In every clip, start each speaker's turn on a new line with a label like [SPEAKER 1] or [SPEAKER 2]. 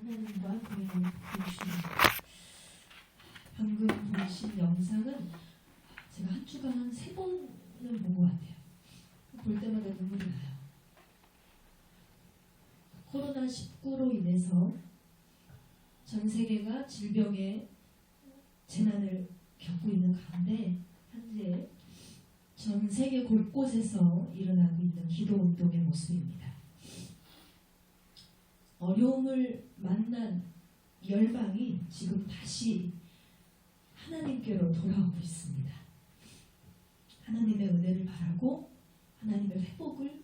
[SPEAKER 1] 하나님과 동행하는 주님. 방금 보신 영상은 제가 한 주간 한 3번을 본 것 같아요. 볼 때마다 눈물이 나요. 코로나19로 인해서 전 세계가 질병의 재난을 겪고 있는 가운데 현재 전 세계 곳곳에서 일어나고 있는 기도운동의 모습입니다. 어려움을 만난 열방이 지금 다시 하나님께로 돌아오고 있습니다. 하나님의 은혜를 바라고 하나님의 회복을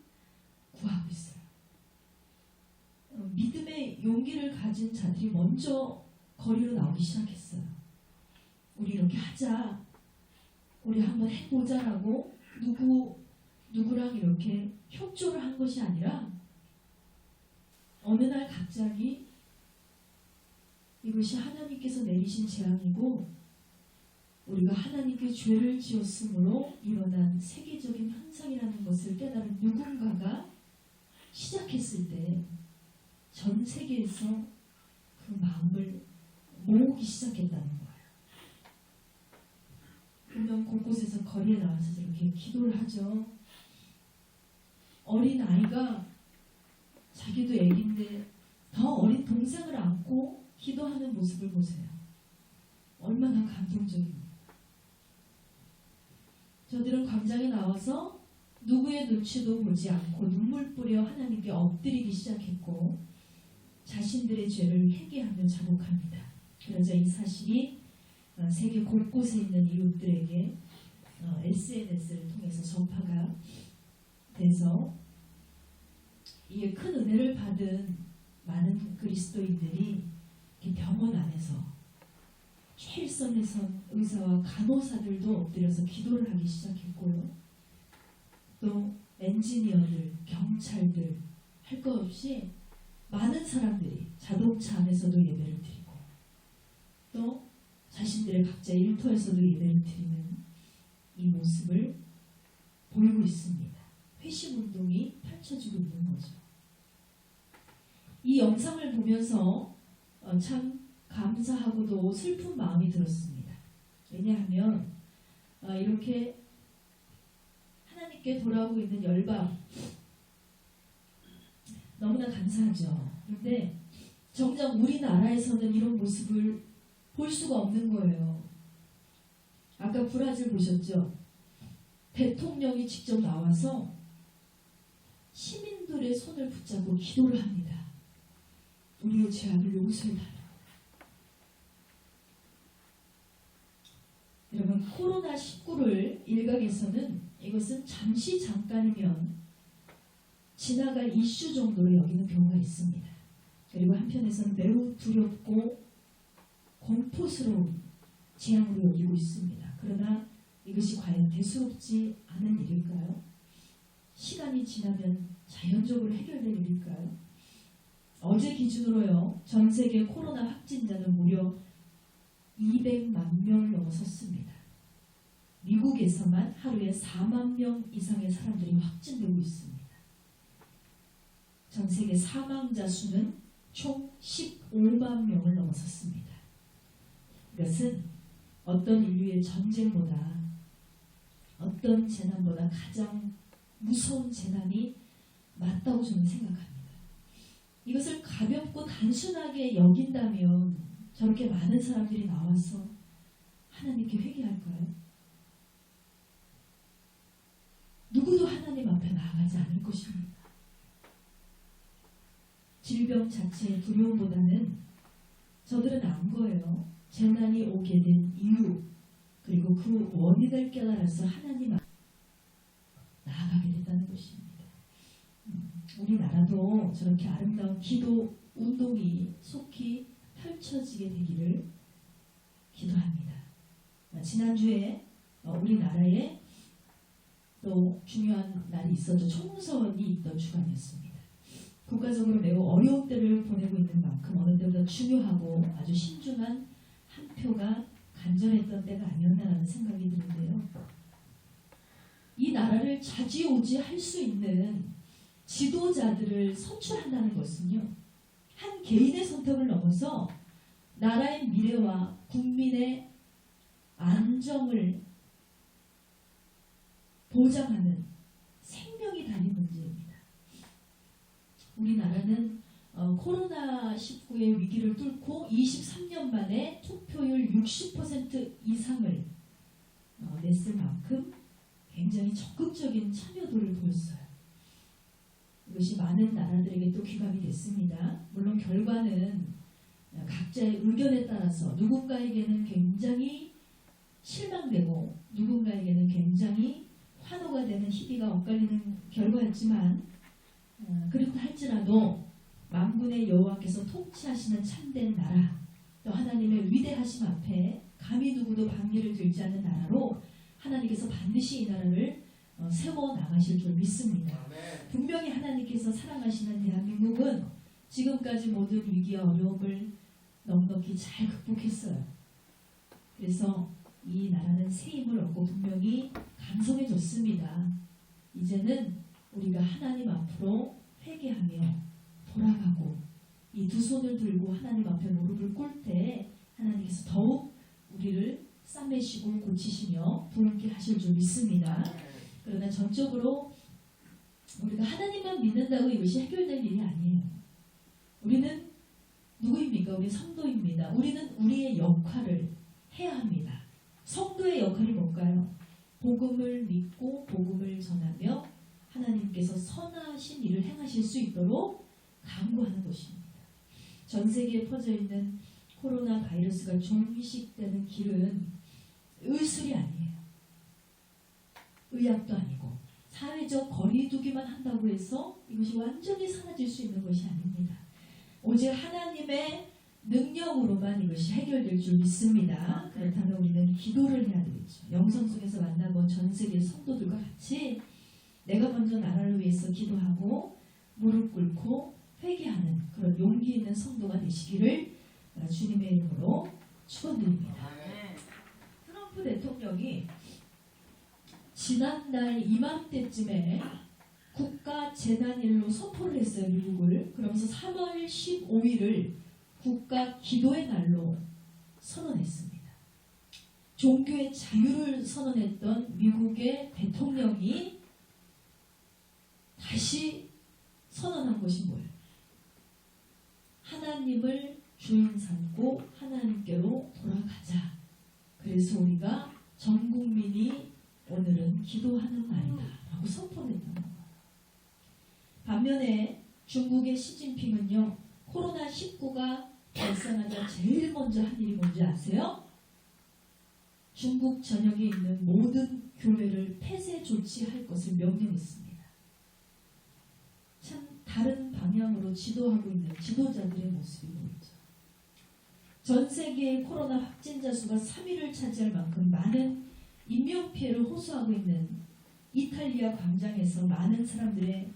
[SPEAKER 1] 구하고 있어요. 믿음의 용기를 가진 자들이 먼저 거리로 나오기 시작했어요. 우리 이렇게 하자, 우리 한번 해보자라고 누구랑 이렇게 협조를 한 것이 아니라 어느 날 갑자기 이것이 하나님께서 내리신 재앙이고 우리가 하나님께 죄를 지었으므로 일어난 세계적인 현상이라는 것을 깨달은 누군가가 시작했을 때 전 세계에서 그 마음을 모으기 시작했다는 거예요. 보면 곳곳에서 거리에 나와서 저렇게 기도를 하죠. 어린 아이가 자기도 애기인데 더 어린 동생을 안고 기도하는 모습을 보세요. 얼마나 감동적입니까? 저들은 광장에 나와서 누구의 눈치도 보지 않고 눈물 뿌려 하나님께 엎드리기 시작했고 자신들의 죄를 회개하며 자복합니다. 그러자 이 사실이 세계 곳곳에 있는 이웃들에게 SNS를 통해서 전파가 돼서 이게 큰 은혜를 받은 많은 그리스도인들이 병원 안에서 최일선에 선 의사와 간호사들도 엎드려서 기도를 하기 시작했고요. 또 엔지니어들, 경찰들 할 것 없이 많은 사람들이 자동차 안에서도 예배를 드리고 또 자신들의 각자 일터에서도 예배를 드리는 이 모습을 보이고 있습니다. 회심운동이 펼쳐지고 있는 거죠. 이 영상을 보면서 참 감사하고도 슬픈 마음이 들었습니다. 왜냐하면 이렇게 하나님께 돌아오고 있는 열방 너무나 감사하죠. 그런데 정작 우리나라에서는 이런 모습을 볼 수가 없는 거예요. 아까 브라질 보셨죠? 대통령이 직접 나와서 시민들의 손을 붙잡고 기도를 합니다. 우리의 죄악을 용서해달라고. 여러분, 코로나19를 일각에서는 이것은 잠시 잠깐이면 지나갈 이슈 정도로 여기는 경우가 있습니다. 그리고 한편에서는 매우 두렵고 공포스러운 재앙으로 여기고 있습니다. 그러나 이것이 과연 대수롭지 않은 일일까요? 시간이 지나면 자연적으로 해결될 일일까요? 어제 기준으로요, 전 세계 코로나 확진자는 무려 200만 명을 넘어섰습니다. 미국에서만 하루에 4만 명 이상의 사람들이 확진되고 있습니다. 전 세계 사망자 수는 총 15만 명을 넘어섰습니다. 이것은 어떤 인류의 전쟁보다 어떤 재난보다 가장 무서운 재난이 맞다고 저는 생각합니다. 이것을 가볍고 단순하게 여긴다면 저렇게 많은 사람들이 나와서 하나님께 회개할까요? 누구도 하나님 앞에 나아가지 않을 것입니다. 질병 자체의 두려움보다는 저들은 안 거예요. 재난이 오게 된 이유, 그리고 그 원인을 깨달아서 하나님 앞에 나아가게 됐다는 것입니다. 우리나라도 저렇게 아름다운 기도 운동이 속히 펼쳐지게 되기를 기도합니다. 지난주에 우리나라에 또 중요한 날이 있었죠. 총선이 있던 주간이었습니다. 국가적으로 매우 어려운 때를 보내고 있는 만큼 어느 때보다 중요하고 아주 신중한 한 표가 간절했던 때가 아니었나라는 생각이 드는데요. 이 나라를 좌지우지할 수 있는 지도자들을 선출한다는 것은요, 한 개인의 선택을 넘어서 나라의 미래와 국민의 안정을 보장하는 생명이 달린 문제입니다. 우리나라는 코로나19의 위기를 뚫고 23년 만에 투표율 60% 이상을 냈을 만큼 굉장히 적극적인 참여도를 보였어요. 이것이 많은 나라들에게 또 귀감이 됐습니다. 물론 결과는 각자의 의견에 따라서 누군가에게는 굉장히 실망되고 누군가에게는 굉장히 환호가 되는 희비가 엇갈리는 결과였지만 그렇다 할지라도 만군의 여호와께서 통치하시는 참된 나라, 또 하나님의 위대하심 앞에 감히 누구도 반기를 들지 않는 나라로 하나님께서 반드시 이 나라를 세워나가실 줄 믿습니다. 분명히 하나님께서 사랑하시는 대한민국은 지금까지 모든 위기와 어려움을 넉넉히 잘 극복했어요. 그래서 이 나라는 새 힘을 얻고 분명히 강성해졌습니다. 이제는 우리가 하나님 앞으로 회개하며 돌아가고 이 두 손을 들고 하나님 앞에 무릎을 꿇을 때 하나님께서 더욱 우리를 싸매시고 고치시며 부흥케 하실 줄 믿습니다. 그러나 전적으로 우리가 하나님만 믿는다고 이것이 해결될 일이 아니에요. 우리는 누구입니까? 우리 성도입니다. 우리는 우리의 역할을 해야 합니다. 성도의 역할이 뭘까요? 복음을 믿고 복음을 전하며 하나님께서 선하신 일을 행하실 수 있도록 강구하는 것입니다. 전 세계에 퍼져 있는 코로나 바이러스가 종식되는 길은 의술이 아니에요. 의학도 아니고 사회적 거리두기만 한다고 해서 이것이 완전히 사라질 수 있는 것이 아닙니다. 오직 하나님의 능력으로만 이것이 해결될 줄 믿습니다. 그렇다면 우리는 기도를 해야 되겠죠. 영상 속에서 만나본 전 세계 성도들과 같이 내가 먼저 나라를 위해서 기도하고 무릎 꿇고 회개하는 그런 용기 있는 성도가 되시기를 주님의 이름으로 축원드립니다. 트럼프 대통령이 지난달 이맘때쯤에 국가 재난일로 선포를 했어요. 미국을. 그러면서 3월 15일을 국가 기도의 날로 선언했습니다. 종교의 자유를 선언했던 미국의 대통령이 다시 선언한 것이 뭐예요? 하나님을 주인 삼고 하나님께로 돌아가자. 그래서 우리가 전 국민이 오늘은 기도하는 날이다 라고 선포를 했다는 거예요. 반면에 중국의 시진핑은요, 코로나19가 발생하자 제일 먼저 한 일이 뭔지 아세요? 중국 전역에 있는 모든 교회를 폐쇄 조치할 것을 명령했습니다. 참 다른 방향으로 지도하고 있는 지도자들의 모습이 보이죠. 전 세계의 코로나 확진자 수가 3위를 차지할 만큼 많은 인명피해를 호소하고 있는 이탈리아 광장에서 많은 사람들의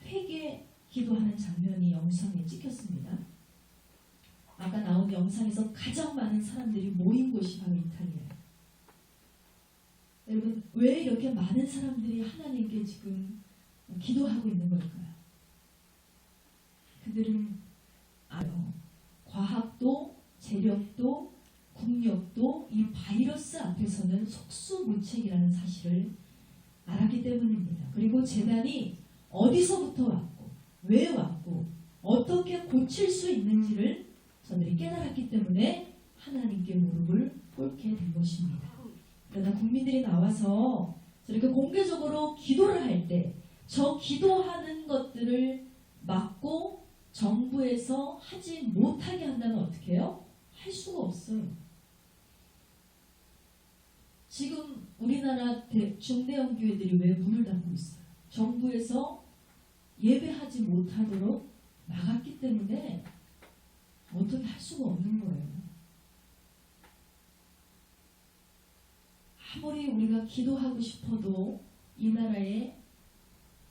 [SPEAKER 1] 회개 기도하는 장면이 영상에 찍혔습니다. 아까 나온 영상에서 가장 많은 사람들이 모인 곳이 바로 이탈리아예요. 여러분, 왜 이렇게 많은 사람들이 하나님께 지금 기도하고 있는 걸까요? 그들은 알아요. 과학도 재력도 국력도 이 바이러스 앞에서는 속수무책이라는 사실을 알았기 때문입니다. 그리고 재난이 어디서부터 왔고 왜 왔고 어떻게 고칠 수 있는지를 저들이 깨달았기 때문에 하나님께 무릎을 꿇게 된 것입니다. 그러나 국민들이 나와서 저렇게 공개적으로 기도를 할 때 저 기도하는 것들을 막고 정부에서 하지 못하게 한다면 어떻게 해요? 할 수가 없어요. 지금 우리나라 중대형 교회들이 왜 문을 닫고 있어요? 정부에서 예배하지 못하도록 막았기 때문에 어떻게 할 수가 없는 거예요. 아무리 우리가 기도하고 싶어도 이 나라의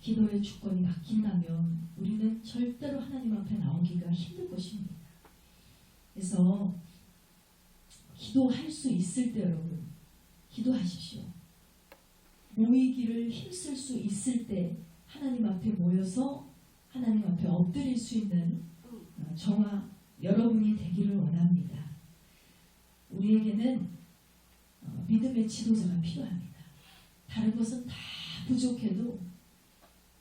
[SPEAKER 1] 기도의 주권이 막힌다면 우리는 절대로 하나님 앞에 나오기가 힘들 것입니다. 그래서 기도할 수 있을 때 여러분 기도하십시오. 모이기를 힘쓸 수 있을 때 하나님 앞에 모여서 하나님 앞에 엎드릴 수 있는 저와 여러분이 되기를 원합니다. 우리에게는 믿음의 지도자가 필요합니다. 다른 것은 다 부족해도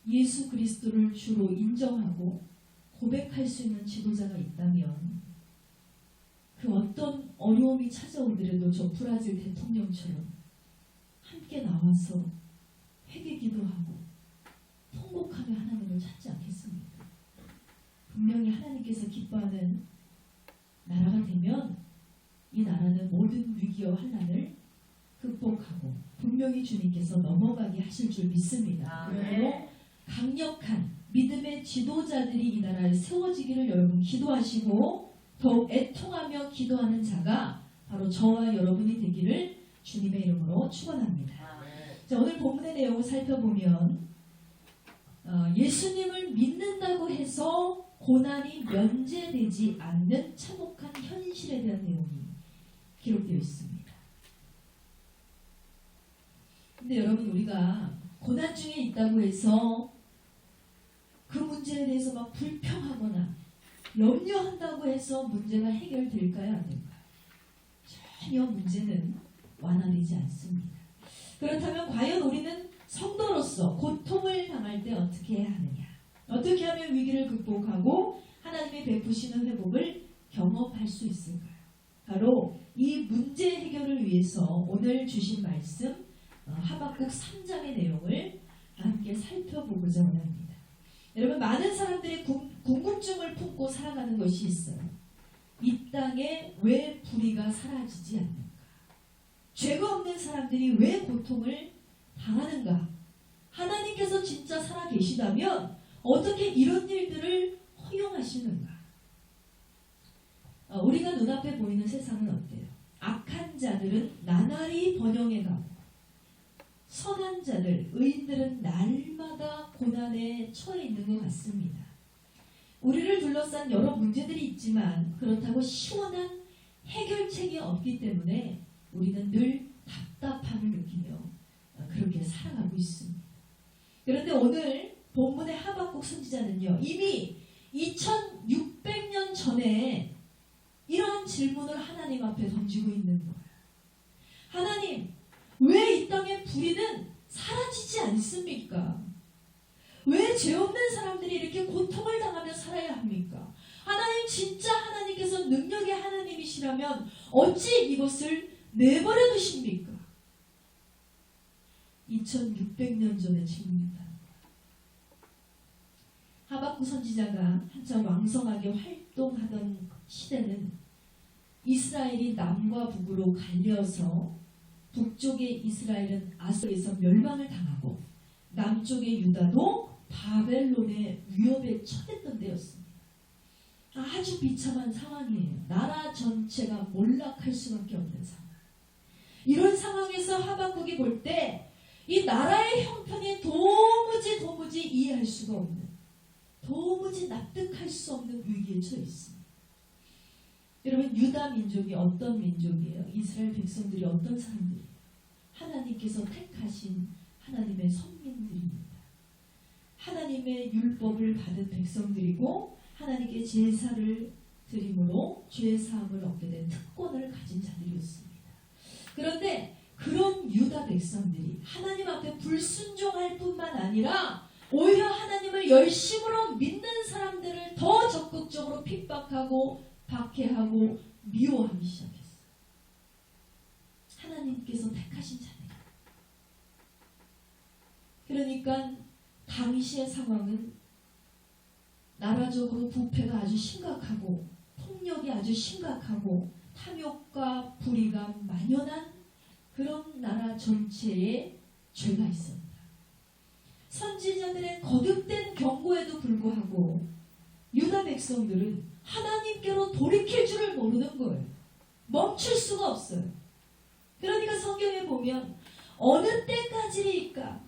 [SPEAKER 1] 예수 그리스도를 주로 인정하고 고백할 수 있는 지도자가 있다면 그 어떤 어려움이 찾아오더라도 저 브라질 대통령처럼 함께 나와서 회개 기도하고 통곡하며 하나님을 찾지 않겠습니까? 분명히 하나님께서 기뻐하는 나라가 되면 이 나라는 모든 위기와 환난을 극복하고 분명히 주님께서 넘어가게 하실 줄 믿습니다. 그러므로 강력한 믿음의 지도자들이 이 나라에 세워지기를 여러분 기도하시고 더욱 애통하며 기도하는 자가 바로 저와 여러분이 되기를 주님의 이름으로 축원합니다. 자, 오늘 본문의 내용을 살펴보면 예수님을 믿는다고 해서 고난이 면제되지 않는 참혹한 현실에 대한 내용이 기록되어 있습니다. 근데 여러분, 우리가 고난 중에 있다고 해서 그 문제에 대해서 막 불평하거나 염려한다고 해서 문제가 해결될까요? 안 될까요? 전혀 문제는 완화되지 않습니다. 그렇다면 과연 우리는 성도로서 고통을 당할 때 어떻게 해야 하느냐? 어떻게 하면 위기를 극복하고 하나님의 베푸시는 회복을 경험할 수 있을까요? 바로 이 문제 해결을 위해서 오늘 주신 말씀 하박국 3장의 내용을 함께 살펴보고자 원합니다. 여러분, 많은 사람들이 궁금증을 품고 살아가는 것이 있어요. 이 땅에 왜 불의가 사라지지 않는가? 죄가 없는 사람들이 왜 고통을 당하는가? 하나님께서 진짜 살아계시다면 어떻게 이런 일들을 허용하시는가? 우리가 눈앞에 보이는 세상은 어때요? 악한 자들은 나날이 번영해가고 선한 자들, 의인들은 날마다 고난에 처해 있는 것 같습니다. 우리를 둘러싼 여러 문제들이 있지만 그렇다고 시원한 해결책이 없기 때문에 우리는 늘 답답함을 느끼며 그렇게 살아가고 있습니다. 그런데 오늘 본문의 하박국 선지자는요, 이미 2600년 전에 이러한 질문을 하나님 앞에 던지고 있는 거예요. 하나님, 왜 이 땅의 불의는 사라지지 않습니까? 왜 죄 없는 사람들이 이렇게 고통을 당하며 살아야 합니까? 하나님, 진짜 하나님께서 능력의 하나님이시라면 어찌 이것을 내버려 두십니까? 2600년 전의 질문입니다. 하박국 선지자가 한참 왕성하게 활동하던 시대는 이스라엘이 남과 북으로 갈려서 북쪽의 이스라엘은 아수르에서 멸망을 당하고 남쪽의 유다도 바벨론의 위협에 처했던 때였습니다. 아주 비참한 상황이에요. 나라 전체가 몰락할 수밖에 없는 상황. 이런 상황에서 하박국이 볼 때 이 나라의 형편이 도무지 이해할 수가 없는, 도무지 납득할 수 없는 위기에 처해 있습니다. 여러분, 유다 민족이 어떤 민족이에요? 이스라엘 백성들이 어떤 사람들이에요? 하나님께서 택하신 하나님의 선민들입니다. 하나님의 율법을 받은 백성들이고 하나님께 제사를 드림으로 죄사함을 얻게 된 특권을 가진 자들이었습니다. 그런데 그런 유다 백성들이 하나님 앞에 불순종할 뿐만 아니라 오히려 하나님을 열심으로 믿는 사람들을 더 적극적으로 핍박하고 박해하고 미워하기 시작했어요. 하나님께서 택하신 자들. 그러니까 당시의 상황은 나라적으로 부패가 아주 심각하고 폭력이 아주 심각하고 탐욕과 불의가 만연한 그런 나라 전체에 죄가 있습니다. 선지자들의 거듭된 경고에도 불구하고 유다 백성들은 하나님께로 돌이킬 줄을 모르는 거예요. 멈출 수가 없어요. 그러니까 성경에 보면 어느 때까지리까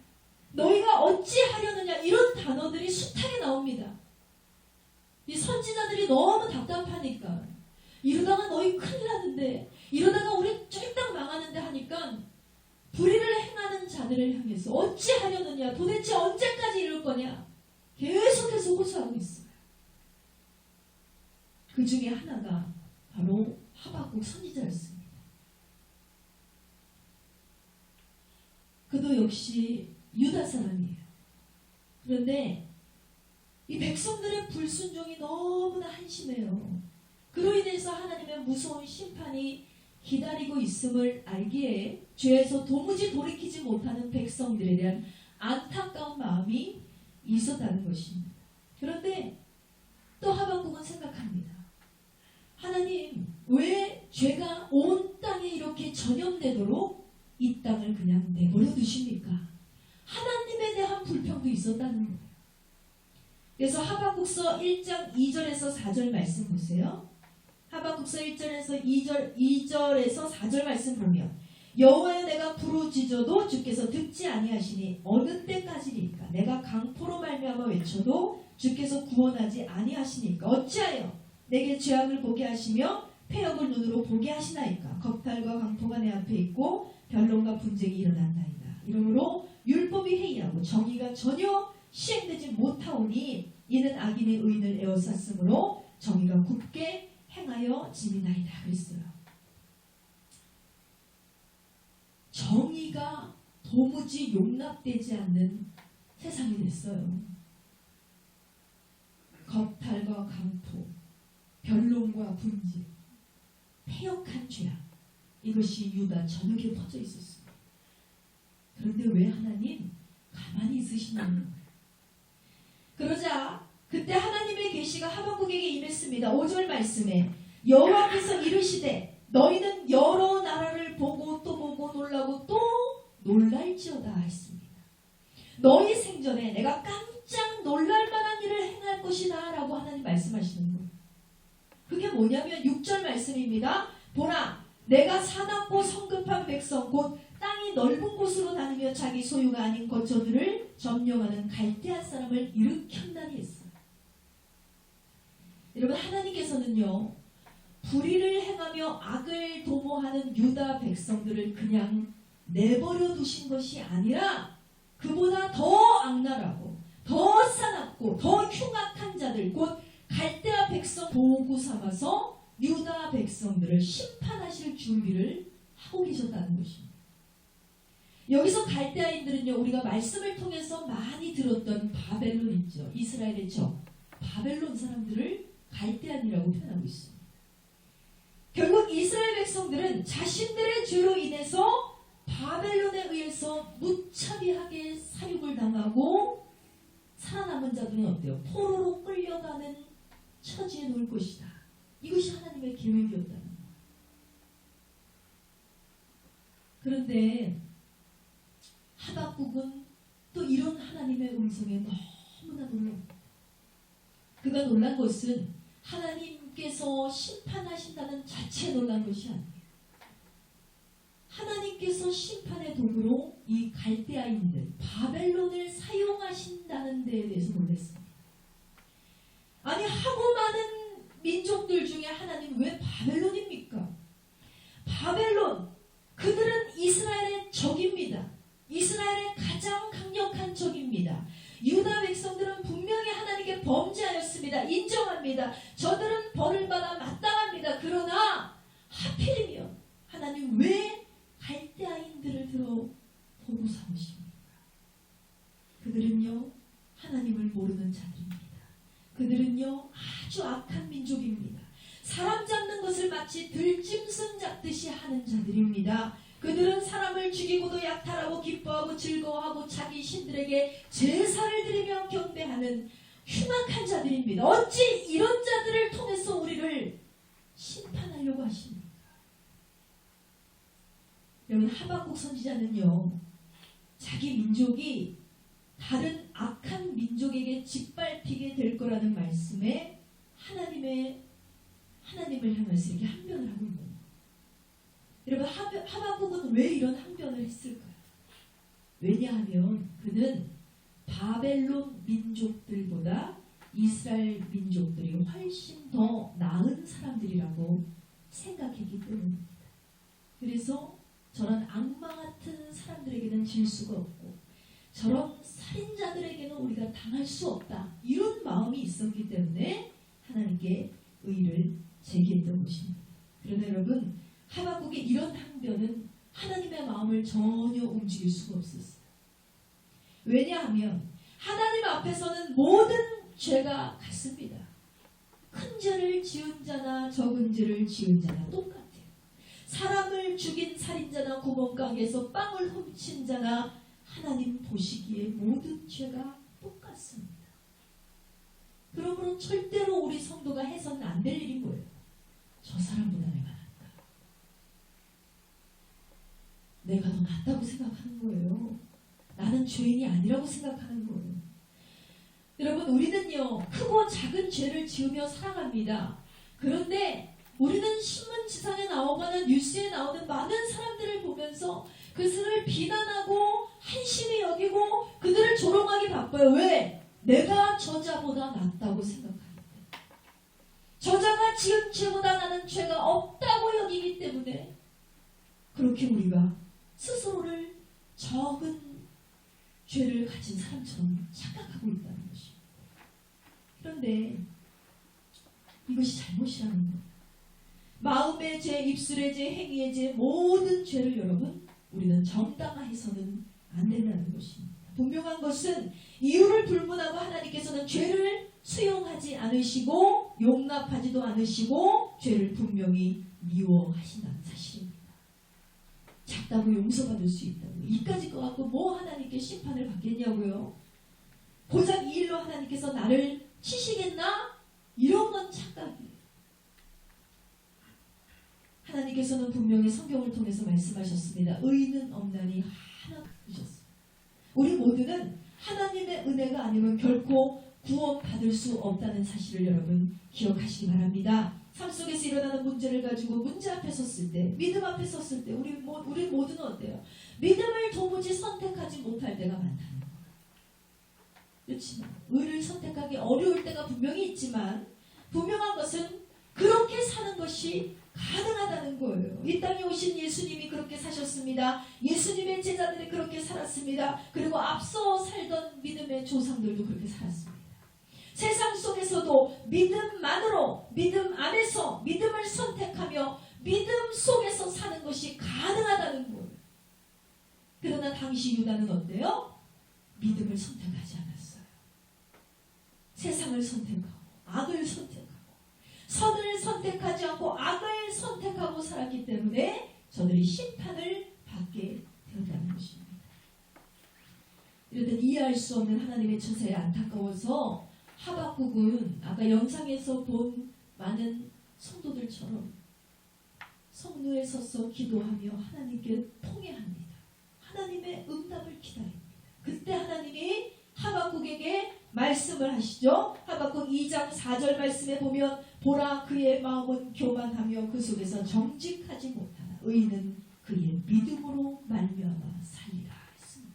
[SPEAKER 1] 너희가 어찌하려느냐 이런 단어들이 숱하게 나옵니다. 이 선지자들이 너무 답답하니까 이러다가 너희 큰일 나는데 이러다가 우리 쫄딱 망하는데 하니까 불의를 행하는 자들을 향해서 어찌하려느냐 도대체 언제까지 이럴 거냐 계속해서 호소하고 있어요. 그 중에 하나가 바로 하박국 선지자였습니다. 그도 역시 유다 사람이에요. 그런데 이 백성들의 불순종이 너무나 한심해요. 그로 인해서 하나님의 무서운 심판이 기다리고 있음을 알기에 죄에서 도무지 돌이키지 못하는 백성들에 대한 안타까운 마음이 있었다는 것입니다. 그런데 또 하박국은 생각합니다. 하나님, 왜 죄가 온 땅에 이렇게 전염되도록 이 땅을 그냥 내버려 두십니까? 하나님에 대한 불평도 있었다는 거예요. 그래서 하박국서 1장 2절에서 4절 말씀 보세요. 하박국서 1절에서 2절에서 4절 말씀 보면 여호와여 내가 부르짖어도 주께서 듣지 아니하시니 어느 때까지니까 내가 강포로 말미암아 외쳐도 주께서 구원하지 아니하시니까 어찌하여 내게 죄악을 보게 하시며 폐역을 눈으로 보게 하시나이까. 겁탈과 강포가 내 앞에 있고 변론과 분쟁이 일어난다이다. 이러므로 율법이 해이하고 정의가 전혀 시행되지 못하오니 이는 악인의 의인을 에워쌌으므로 정의가 굳게 행하여 지니나이다 그랬어요. 정의가 도무지 용납되지 않는 세상이 됐어요. 겁탈과 강포, 변론과 분쟁, 패역한 죄악, 이것이 유다 전역에 퍼져 있었습니다. 그런데 왜 하나님 가만히 있으시냐는 거예요. 그러자 그때 하나님의 계시가 하박국에게 임했습니다. 5절 말씀에 여호와께서 이르시되 너희는 여러 나라를 보고 또 보고 놀라고 또 놀랄지어다 했습니다. 너희 생전에 내가 깜짝 놀랄 만한 일을 행할 것이다 라고 하나님 말씀하시는 거예요. 그게 뭐냐면 6절 말씀입니다. 보라 내가 사납고 성급한 백성 곧 땅이 넓은 곳으로 다니며 자기 소유가 아닌 거처들을 점령하는 갈대아 사람을 일으켰나니 했어요. 여러분 하나님께서는요 불의를 행하며 악을 도모하는 유다 백성들을 그냥 내버려 두신 것이 아니라 그보다 더 악랄하고 더 사납고 더 흉악한 자들 곧 갈대아 백성 도구 삼아서 유다 백성들을 심판하실 준비를 하고 계셨다는 것입니다. 여기서 갈대아인들은요 우리가 말씀을 통해서 많이 들었던 바벨론 있죠. 이스라엘의 적 바벨론 사람들을 갈대아인이라고 표현하고 있습니다. 결국 이스라엘 백성들은 자신들의 죄로 인해서 바벨론에 의해서 무차비하게 사륙을 당하고 살아남은 자들은 어때요? 포로로 끌려가는 처지에 놓을 것이다. 이것이 하나님의 계획이었다는 거예요. 그런데 하박국은 또 이런 하나님의 음성에 너무나 놀랍니다. 그가 놀란 것은 하나님께서 심판하신다는 자체에 놀란 것이 아니에요. 하나님께서 심판의 도구로 이 갈대아인들 바벨론을 사용하신다는 데에 대해서 놀랐습니다. 아니 하고 많은 민족들 중에 하나님 왜 바벨론입니까? 바벨론 그들은 이스라엘의 적입니다. 이스라엘의 가장 강력한 적입니다. 유다 백성들은 분명히 하나님께 범죄하였습니다. 인정합니다. 저들은 벌을 받아 마땅합니다. 그러나 하필이면 하나님 왜 갈대아인들을 들어 도구 삼으십니까? 그들은요 하나님을 모르는 자들입니다. 그들은요 아주 악한 민족입니다. 사람 잡는 것을 마치 들짐승 잡듯이 하는 자들입니다. 그들은 사람을 죽이고도 약탈하고 기뻐하고 즐거워하고 자기 신들에게 제사를 드리며 경배하는 흉악한 자들입니다. 어찌 이런 자들을 통해서 우리를 심판하려고 하십니까? 여러분 하박국 선지자는요 자기 민족이 다른 악한 민족에게 짓밟히게 될 거라는 말씀에 하나님을 향해서 이렇게 항변을 하고 있는 거예요. 여러분 하박국은 왜 이런 항변을 했을까요? 왜냐하면 그는 바벨론 민족들보다 이스라엘 민족들이 훨씬 더 나은 사람들이라고 생각했기 때문입니다. 그래서 저런 악마 같은 사람들에게는 질 수가 없고 저런 살인자들에게는 우리가 당할 수 없다. 이런 마음이 있었기 때문에 하나님께 의의를 제기했던 것입니다. 그러나 여러분, 하박국의 이런 항변은 하나님의 마음을 전혀 움직일 수가 없었어요. 왜냐하면 하나님 앞에서는 모든 죄가 같습니다. 큰 죄를 지은 자나 적은 죄를 지은 자나 똑같아요. 사람을 죽인 살인자나 구멍가게에서 빵을 훔친 자나 하나님 보시기에 모든 죄가 똑같습니다. 그러므로 절대로 우리 성도가 해서는 안 될 일인 거예요. 저 사람보다 내가 낫다. 내가 더 낫다고 생각하는 거예요. 나는 죄인이 아니라고 생각하는 거예요. 여러분, 우리는요, 크고 작은 죄를 지으며 살아갑니다. 그런데 우리는 신문지상에 나오거나 뉴스에 나오는 많은 사람들을 보면서 그들을 비난하고 한심히 여기고 그들을 조롱하기 바빠요. 왜? 내가 저자보다 낫다고 생각하기 때문에. 저자가 지은 죄보다 나는 죄가 없다고 여기기 때문에 그렇게 우리가 스스로를 적은 죄를 가진 사람처럼 착각하고 있다는 것입니다. 그런데 이것이 잘못이라는 거예요. 마음의 죄, 입술의 죄, 행위의 죄, 모든 죄를 여러분, 우리는 정당화해서는 안 된다는 것입니다. 분명한 것은 이유를 불문하고 하나님께서는 죄를 수용하지 않으시고 용납하지도 않으시고 죄를 분명히 미워하신다는 사실입니다. 작다고 용서받을 수 있다고. 이까짓 거 갖고 뭐 하나님께 심판을 받겠냐고요. 고작 이 일로 하나님께서 나를 치시겠나? 이런 건 착각이에요. 하나님께서는 분명히 성경을 통해서 말씀하셨습니다. 의인은 없나니 하나 그러셨어요. 우리 모두는 하나님의 은혜가 아니면 결코 구원받을 수 없다는 사실을 여러분 기억하시기 바랍니다. 삶 속에서 일어나는 문제를 가지고 문제 앞에 섰을 때, 믿음 앞에 섰을 때 우리 모두는 어때요? 믿음을 도무지 선택하지 못할 때가 많다는 거예요. 그렇지만 의를 선택하기 어려울 때가 분명히 있지만 분명한 것은 그렇게 사는 것이 가능하다는 거예요. 이 땅에 오신 예수님이 그렇게 사셨습니다. 예수님의 제자들이 그렇게 살았습니다. 그리고 앞서 살던 믿음의 조상들도 그렇게 살았습니다. 세상 속에서도 믿음만으로, 믿음 안에서 믿음을 선택하며 믿음 속에서 사는 것이 가능하다는 거예요. 그러나 당시 유다는 어때요? 믿음을 선택하지 않았어요. 세상을 선택하고 악을 선택하고 선을 선택하지 않고 악을 선택하고 살았기 때문에 저들이 심판을 받게 되었다는 것입니다. 이러던 이해할 수 없는 하나님의 처사에 안타까워서 하박국은 아까 영상에서 본 많은 성도들처럼 성루에 서서 기도하며 하나님께 통회합니다. 하나님의 응답을 기다립니다. 그때 하나님이 하박국에게 말씀을 하시죠. 하박국 2장 4절 말씀에 보면 보라 그의 마음은 교만하며 그 속에서 정직하지 못하나 의인은 그의 믿음으로 말미암아 살리라 했습니다.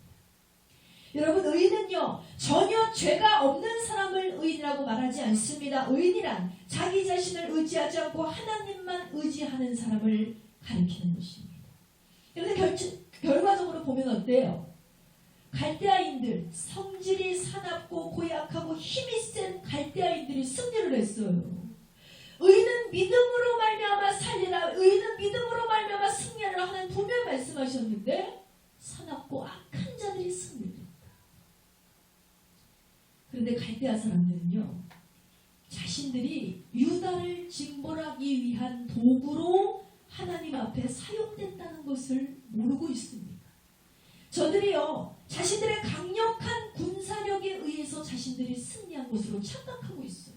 [SPEAKER 1] 여러분, 의인은요 전혀 죄가 없는 사람을 의인이라고 말하지 않습니다. 의인이란 자기 자신을 의지하지 않고 하나님만 의지하는 사람을 가리키는 것입니다. 그런데 결과적으로 보면 어때요? 갈대아인들, 성질이 사납고 고약하고 힘이 센 갈대아인들이 승리를 했어요. 의인은 믿음으로 말미암아 살리라, 의인은 믿음으로 말미암아 승리하라 하는 분명히 말씀하셨는데 사납고 악한 자들이 승리를 했다. 그런데 갈대아 사람들은요 자신들이 유다를 징벌하기 위한 도구로 하나님 앞에 사용됐다는 것을 모르고 있습니다. 저들이요 자신들의 강력한 군사력에 의해서 자신들이 승리한 것으로 착각하고 있어요.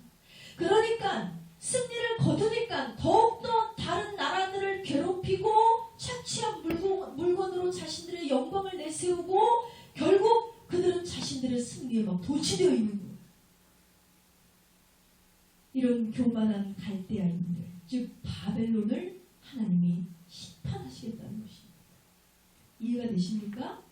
[SPEAKER 1] 그러니까 승리를 거두니까 더욱더 다른 나라들을 괴롭히고 착취한 물건으로 자신들의 영광을 내세우고 결국 그들은 자신들의 승리에 막 도취되어 있는 거예요. 이런 교만한 갈대아인들, 즉 바벨론을 하나님이 심판하시겠다는 것입니다. 이해가 되십니까?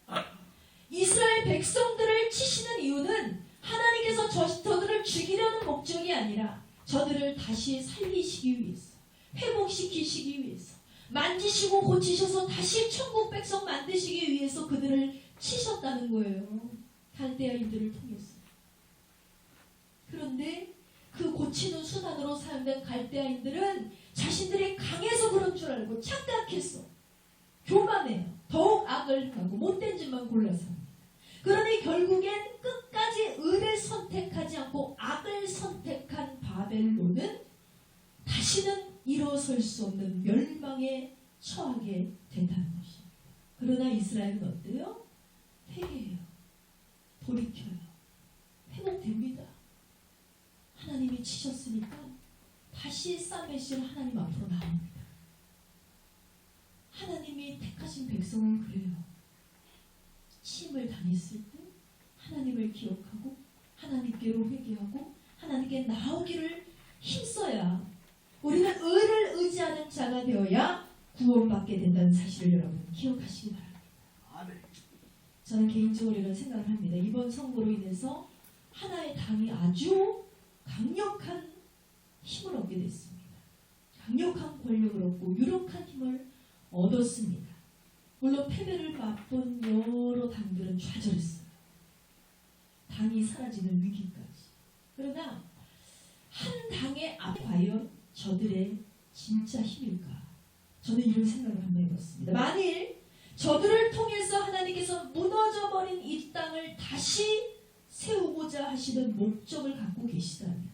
[SPEAKER 1] 이스라엘 백성들을 치시는 이유는 하나님께서 저들을 죽이려는 목적이 아니라 저들을 다시 살리시기 위해서, 회복시키시기 위해서, 만지시고 고치셔서 다시 천국 백성 만드시기 위해서 그들을 치셨다는 거예요. 갈대아인들을 통해서. 그런데 그 고치는 수단으로 사용된 갈대아인들은 자신들이 강해서 그런 줄 알고 착각했어. 교만해요. 더욱 악을 하고 못된 짓만 골라서 합니다. 그러니 결국엔 끝까지 의를 선택하지 않고 악을 선택한 바벨론은 다시는 일어설 수 없는 멸망에 처하게 된다는 것입니다. 그러나 이스라엘은 어때요? 회개해요. 돌이켜요. 회복됩니다. 하나님이 치셨으니까 다시 싸매실 하나님 앞으로 나옵니다. 하나님이 택하신 백성은 그래요. 시험을 당했을 때 하나님을 기억하고 하나님께로 회개하고 하나님께 나오기를 힘써야 우리는 의를 의지하는 자가 되어야 구원받게 된다는 사실을 여러분 기억하시기 바랍니다. 저는 개인적으로 이런 생각을 합니다. 이번 선거로 인해서 하나의 당이 아주 강력한 힘을 얻게 됐습니다. 강력한 권력을 얻고 유력한 힘을 얻었습니다. 물론 패배를 맛본 여러 당들은 좌절했어요. 당이 사라지는 위기까지. 그러나 한 당의 앞에 과연 저들의 진짜 힘일까? 저는 이런 생각을 한번 해봤습니다. 만일 저들을 통해서 하나님께서 무너져버린 이 땅을 다시 세우고자 하시는 목적을 갖고 계시다면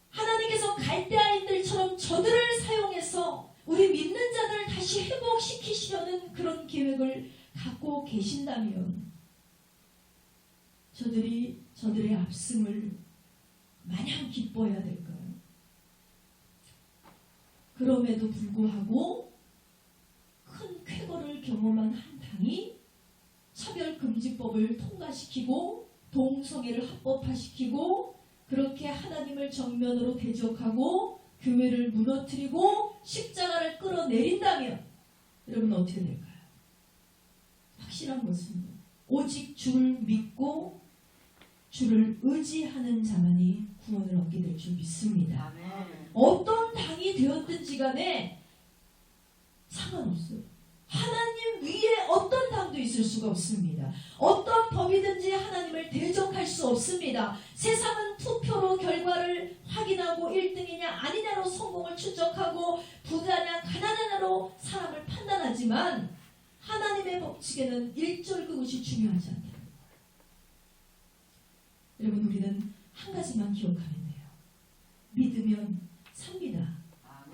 [SPEAKER 1] 하나님께서 갈대아인들처럼 저들을 사용해서 우리 믿는 자들을 다시 회복시키시려는 그런 계획을 갖고 계신다면 저들의 압승을 마냥 기뻐해야 될까요? 그럼에도 불구하고 큰 쾌거를 경험한 한 당이 차별금지법을 통과시키고 동성애를 합법화시키고 그렇게 하나님을 정면으로 대적하고 교회를 무너뜨리고 십자가를 끌어내린다면 여러분 어떻게 될까요? 확실한 것은 오직 주를 믿고 주를 의지하는 자만이 구원을 얻게 될 줄 믿습니다. 아멘. 어떤 당이 되었든지 간에 상관없어요. 하나님 위에 어떤 당도 있을 수가 없습니다. 어떤 법이든지 하나님을 대적할 수 없습니다. 세상은 투표로 결과를 확인하고 1등이냐 아니냐로 성공을 추적하고 부자냐 가난하냐로 사람을 판단하지만 하나님의 법칙에는 일절 그것이 중요하지 않다는 거예요. 여러분 우리는 한 가지만 기억하면 돼요. 믿으면 삽니다.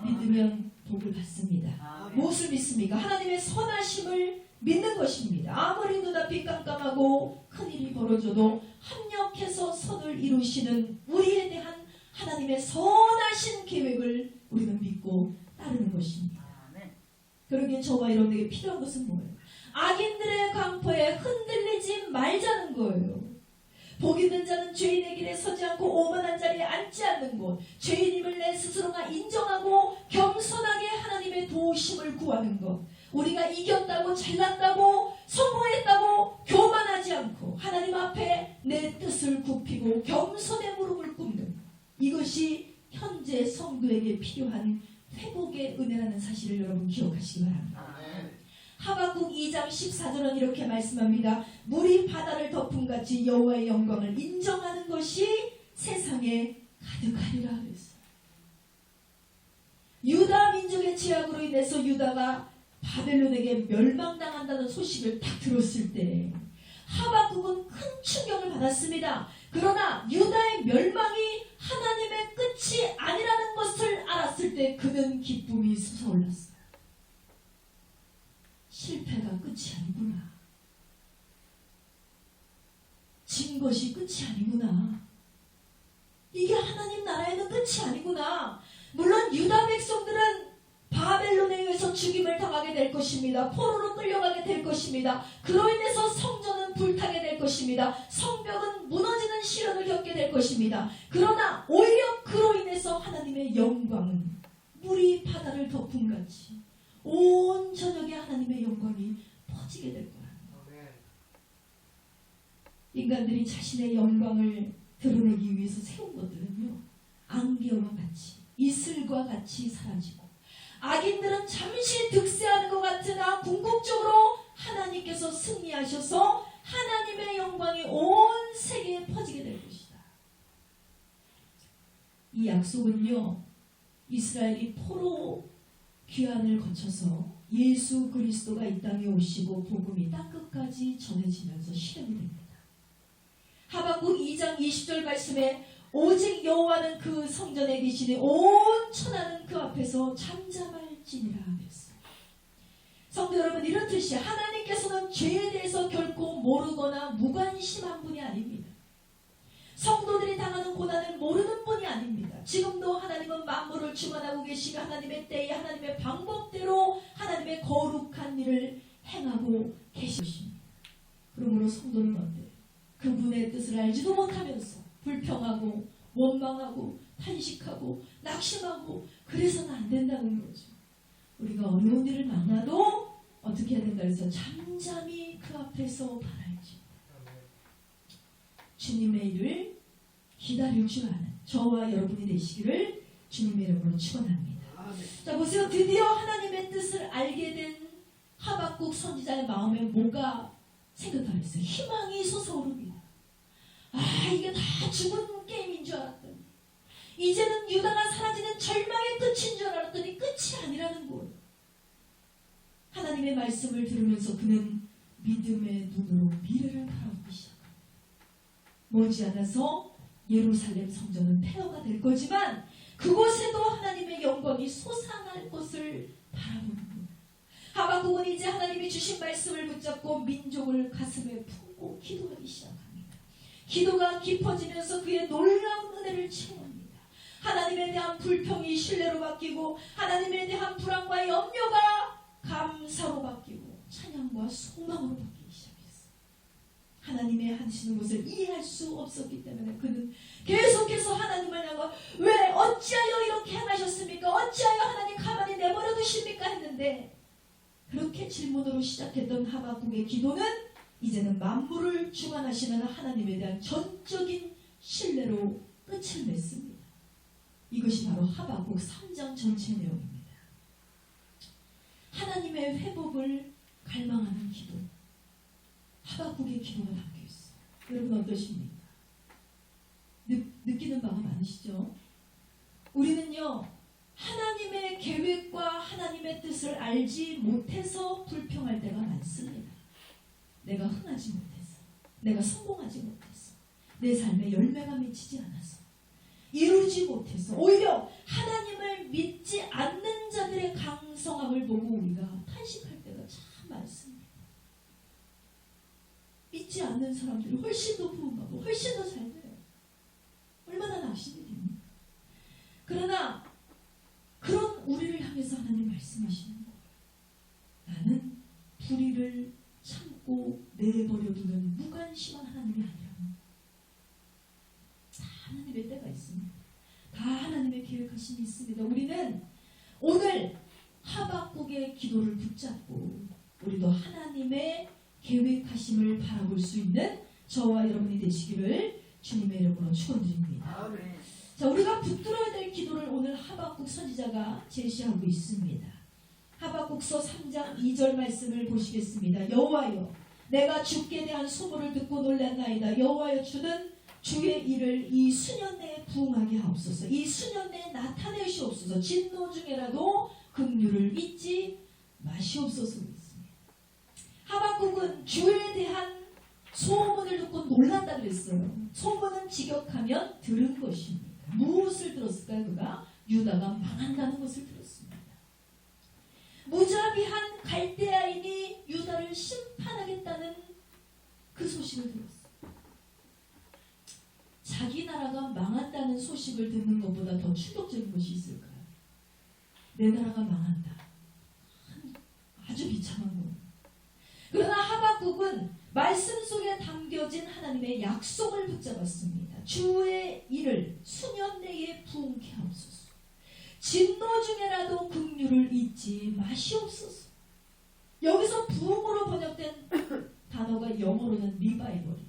[SPEAKER 1] 믿으면 복을 받습니다. 무엇을 믿습니까? 하나님의 선하심을 믿는 것입니다. 아무리 눈앞이 깜깜하고 큰일이 벌어져도 합력해서 선을 이루시는 우리에 대한 하나님의 선하신 계획을 우리는 믿고 따르는 것입니다. 그러기에 저와 여러분에게 필요한 것은 뭐예요? 악인들의 강포에 흔들리지 말자는 거예요. 복 있는 자는 죄인의 길에 서지 않고 오만한 자리에 앉지 않는 곳, 죄인임을 내 스스로가 인정하고 겸손하게 하나님의 도우심을 구하는 것, 우리가 이겼다고 잘났다고 성공했다고 교만하지 않고 하나님 앞에 내 뜻을 굽히고 겸손의 무릎을 꿇는 것, 이것이 현재 성도에게 필요한 회복의 은혜라는 사실을 여러분 기억하시기 바랍니다. 하박국 2장 14절은 이렇게 말씀합니다. 물이 바다를 덮음같이 여호와의 영광을 인정하는 것이 세상에 가득하리라 그랬어요. 유다 민족의 죄악으로 인해서 유다가 바벨론에게 멸망당한다는 소식을 딱 들었을 때 하박국은 큰 충격을 받았습니다. 그러나 유다의 멸망이 하나님의 끝이 아니라는 것을 알았을 때 그는 기쁨이 솟아올랐어요. 실패가 끝이 아니구나. 진 것이 끝이 아니구나. 이게 하나님 나라에는 끝이 아니구나. 물론 유다 백성들은 바벨론에 의해서 죽임을 당하게 될 것입니다. 포로로 끌려가게 될 것입니다. 그로 인해서 성전은 불타게 될 것입니다. 성벽은 무너지는 시련을 겪게 될 것입니다. 그러나 오히려 그로 인해서 하나님의 영광은 물이 바다를 덮음같이 온 저녁에 하나님의 영광이 퍼지게 될 거라는 거예요. 인간들이 자신의 영광을 드러내기 위해서 세운 것들은요, 안개와 같이 이슬과 같이 사라지고 악인들은 잠시 득세하는 것 같으나 궁극적으로 하나님께서 승리하셔서 하나님의 영광이 온 세계에 퍼지게 될 것이다. 이 약속은요, 이스라엘이 포로 귀환을 거쳐서 예수 그리스도가 이 땅에 오시고 복음이 땅끝까지 전해지면서 실현이 됩니다. 하박국 2장 20절 말씀에 오직 여호와는 그 성전에 계시니 온 천하는 그 앞에서 잠잠할지니라 하였어요. 성도 여러분, 이런 뜻이 하나님께서는 죄에 대해서 결코 모르거나 무관심한 분이 아닙니다. 성도들이 당하는 고난을 모르는 분이 아닙니다. 지금도 하나님은 만물을 주관하고 계시며 하나님의 때에 하나님의 방법대로 하나님의 거룩한 일을 행하고 계십니다. 그러므로 성도는 어때요? 그분의 뜻을 알지도 못하면서 불평하고 원망하고 탄식하고 낙심하고 그래서는 안 된다는 거죠. 우리가 어려운 일을 만나도 어떻게 해야 된다 해서 잠잠히 그 앞에서 바랄지. 주님의 일을 기다릴 줄 아는 저와 여러분이 되시기를 주님의 이름으로 축원합니다. 자, 보세요. 드디어 하나님의 뜻을 알게 된 하박국 선지자의 마음에 뭐가 생겼다랬어요. 희망이 솟아오릅니다. 아, 이게 다 죽은 게임인 줄 알았더니, 이제는 유다가 사라지는 절망의 끝인 줄 알았더니 끝이 아니라는 거예요. 하나님의 말씀을 들으면서 그는 믿음의 눈으로 미래를 바라보기 시작합니다. 머지않아서 예루살렘 성전은 폐허가 될 거지만 그곳에도 하나님의 영광이 솟아날 것을 바라보는 거예요. 하박국은 이제 하나님이 주신 말씀을 붙잡고 민족을 가슴에 품고 기도하기 시작합니다. 기도가 깊어지면서 그의 놀라운 은혜를 체험합니다. 하나님에 대한 불평이 신뢰로 바뀌고 하나님에 대한 불안과 염려가 감사로 바뀌고 찬양과 소망으로 바뀌기 시작했어요. 하나님의 하시는 것을 이해할 수 없었기 때문에 그는 계속해서 하나님을 향해 왜 어찌하여 이렇게 행하셨습니까? 어찌하여 하나님 가만히 내버려 두십니까? 했는데 그렇게 질문으로 시작했던 하박국의 기도는 이제는 만물을 주관하시는 하나님에 대한 전적인 신뢰로 끝을 맺습니다. 이것이 바로 하박국 3장 전체 내용입니다. 하나님의 회복을 갈망하는 기도, 하박국의 기도가 담겨있어요. 여러분 어떠십니까? 느끼는 바가 많으시죠? 우리는요, 하나님의 계획과 하나님의 뜻을 알지 못해서 불평할 때가 많습니다. 내가 흥하지 못해서, 내가 성공하지 못해서, 내 삶에 열매가 맺히지 않아서, 이루지 못해서, 오히려 하나님을 믿지 않는 자들의 강성함을 보고 우리가 탄식할 때가 참 많습니다. 믿지 않는 사람들이 훨씬 더 부흥하고 훨씬 더 잘 돼요. 얼마나 낙심이 됩니까? 그러나 그런 우리를 향해서 하나님 말씀하시는 거예요. 나는 불의를 참고 내버려두는 무관심한 하나님이 아니라 다 하나님의 때가 있습니다. 다 하나님의 계획하심이 있습니다. 우리는 오늘 하박국의 기도를 붙잡고 우리도 하나님의 계획하심을 바라볼 수 있는 저와 여러분이 되시기를 주님의 이름으로 축원드립니다. 자, 우리가 붙들어야 될 기도를 오늘 하박국 선지자가 제시하고 있습니다. 하박국서 3장 2절 말씀을 보시겠습니다. 여호와여, 내가 주께 대한 소문을 듣고 놀랐나이다. 여호와여, 주는 주의 일을 이 수년 내에 부응하게 하옵소서. 이 수년 내에 나타내시옵소서. 진노 중에라도 긍휼을 잊지 마시옵소서. 있습니다. 하박국은 주에 대한 소문을 듣고 놀란다 그랬어요. 소문은 직역하면 들은 것입니다. 무엇을 들었을까요? 그가 유다가 망한다는 것을 들었습니다. 무자비한 갈대아인이 유다를 심판하겠다는 그 소식을 들었어요. 자기 나라가 망한다는 소식을 듣는 것보다 더 충격적인 것이 있을까요? 내 나라가 망한다. 아주 비참한 거. 그러나 하박국은 말씀 속에 담겨진 하나님의 약속을 붙잡았습니다. 주의 일을 수년 내에 부응케 하옵소서. 진노 중에라도 긍휼을 잊지 마시옵소서. 여기서 부응으로 번역된 단어가 영어로는 리바이벌이에요.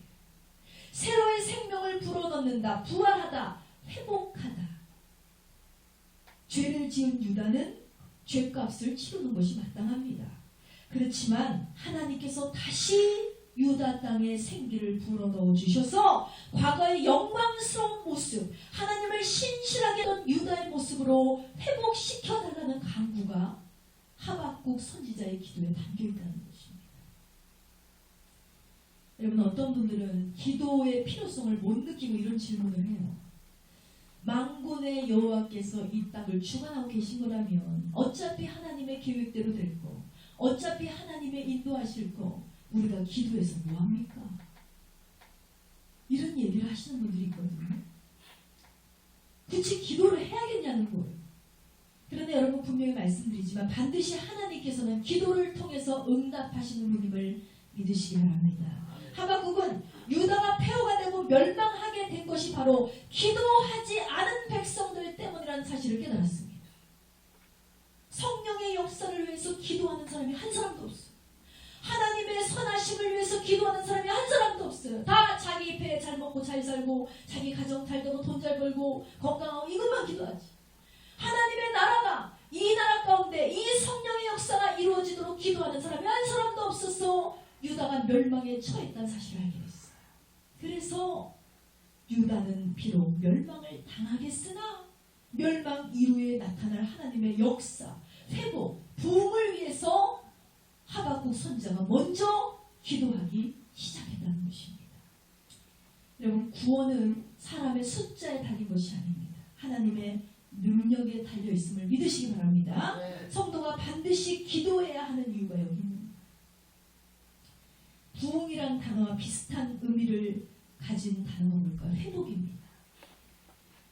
[SPEAKER 1] 새로의 생명을 불어넣는다, 부활하다, 회복하다. 죄를 지은 유다는 죄값을 치르는 것이 마땅합니다. 그렇지만 하나님께서 다시 유다 땅에 생기를 불어넣어 주셔서 과거의 영광스러운 모습, 하나님을 신실하게 하던 유다의 모습으로 회복시켜 달라는 간구가 하박국 선지자의 기도에 담겨있다는 것입니다. 여러분, 어떤 분들은 기도의 필요성을 못 느끼고 이런 질문을 해요. 만군의 여호와께서 이 땅을 주관하고 계신 거라면 어차피 하나님의 계획대로 될 거, 어차피 하나님의 인도하실 거, 우리가 기도해서 뭐합니까? 이런 얘기를 하시는 분들이 있거든요. 굳이 기도를 해야겠냐는 거예요. 그런데 여러분, 분명히 말씀드리지만 반드시 하나님께서는 기도를 통해서 응답하시는 분임을 믿으시기 바랍니다. 하박국은 유다가 폐허가 되고 멸망하게 된 것이 바로 기도하지 않은 백성들 때문이라는 사실을 깨달았습니다. 성령의 역사를 위해서 기도하는 사람이 한 사람도 없어요. 하나님의 선하심을 위해서 기도하는 사람이 한 사람도 없어요. 다 자기 배 잘 먹고 잘 살고 자기 가정 잘 되고 돈 잘 벌고 건강하고 이것만 기도하지. 하나님의 나라가, 이 나라 가운데 이 성령의 역사가 이루어지도록 기도하는 사람이 한 사람도 없어서 유다가 멸망에 처했다는 사실을 알게 됐어요. 그래서 유다는 비록 멸망을 당하겠으나 멸망 이후에 나타날 하나님의 역사, 회복, 부흥을 위해서 하박국 선지자가 먼저 기도하기 시작했다는 것입니다. 여러분, 구원은 사람의 숫자에 달린 것이 아닙니다. 하나님의 능력에 달려있음을 믿으시기 바랍니다. 성도가 반드시 기도해야 하는 이유가 여기 있습니다. 부흥이란 단어와 비슷한 의미를 가진 단어가 뭘까요? 회복입니다.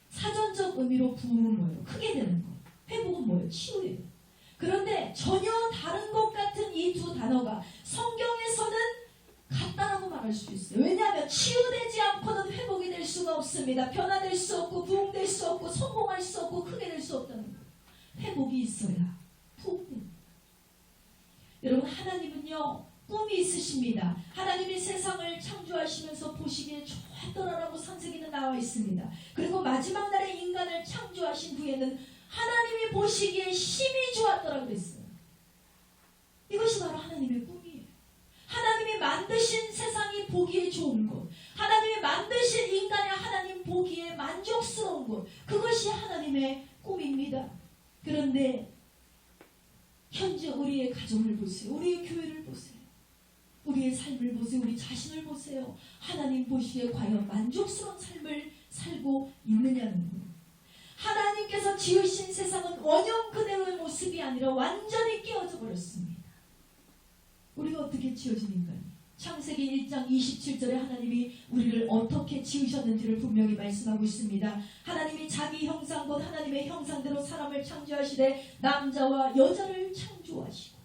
[SPEAKER 1] 사전적 의미로 부흥은 뭐예요? 크게 되는 것. 회복은 뭐예요? 치유예요. 그런데 전혀 다른 것 같은 이 두 단어가 성경에서는 같다라고 말할 수 있어요. 왜냐하면 치유되지 않고는 회복이 될 수가 없습니다. 변화될 수 없고 부흥될 수 없고 성공할 수 없고 크게 될 수 없다는 거예요. 회복이 있어야 부흥됩니다. 여러분, 하나님은요 꿈이 있으십니다. 하나님이 세상을 창조하시면서 보시기에 좋았더라라고 창세기는 나와 있습니다. 그리고 마지막 날에 인간을 창조하신 후에는 하나님이 보시기에 심히 좋았더라고 그랬어요. 이것이 바로 하나님의 꿈이에요. 하나님이 만드신 세상이 보기에 좋은 것, 하나님이 만드신 인간의 하나님 보기에 만족스러운 것, 그것이 하나님의 꿈입니다. 그런데 현재 우리의 가정을 보세요. 우리의 교회를 보세요. 우리의 삶을 보세요. 우리 자신을 보세요. 하나님 보시기에 과연 만족스러운 삶을 살고 있느냐는 거예요. 하나님께서 지으신 세상은 원형 그대로의 모습이 아니라 완전히 깨어져 버렸습니다. 우리가 어떻게 지어진 인간이? 창세기 1장 27절에 하나님이 우리를 어떻게 지으셨는지를 분명히 말씀하고 있습니다. 하나님이 자기 형상 곧 하나님의 형상대로 사람을 창조하시되 남자와 여자를 창조하시고,